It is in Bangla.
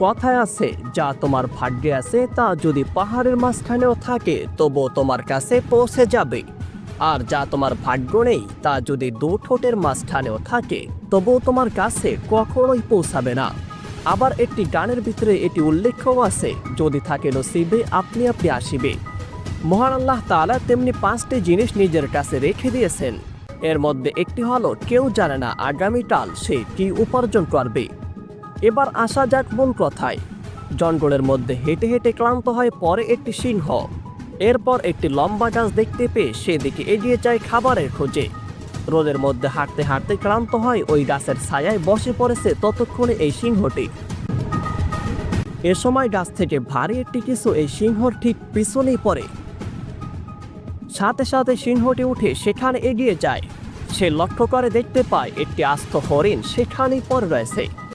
কথায় আছে, যা তোমার ভাগ্যে আছে তা যদি পাহাড়ের মাঝখানেও থাকে তবুও তোমার কাছে পৌঁছে যাবে, আর যা তোমার ভাগ্য নেই তা যদি দু ঠোঁটের মাঝখানেও থাকে তবুও তোমার কাছে কখনোই পৌঁছাবে না। আবার একটি গানের ভিতরে এটি উল্লেখও আছে, যদি থাকে নসিবে আপনি আপনি আসিবে। মহান আল্লাহ তাআলা তেমনি 5টি জিনিস নিজের কাছে রেখে দিয়েছেন। এর মধ্যে একটি হলো, কেউ জানে না আগামীকাল সে কি উপার্জন করবে। এবার আসা যাক মূল কথায়। জঙ্গলের মধ্যে হেঁটে হেঁটে ক্লান্ত হয়ে পরে একটি সিংহ। এরপর একটি লম্বা গাছ দেখতে পেয়ে সেদিকে এগিয়ে যায় খাবারের খোঁজে। রোদের মধ্যে হাঁটতে হাঁটতে ক্লান্ত হয় ওই গাছের ছায়ায় বসে পড়েছে ততক্ষণে এই সিংহটি। এ সময় গাছ থেকে ভারী একটি কিছু এই সিংহর ঠিক পিছনেই পড়ে। সাথে সাথে সিংহটি উঠে সেখানে এগিয়ে যায়। সে লক্ষ্য করে দেখতে পায় একটি আস্ত হরিণ সেখানেই পড়ে রয়েছে।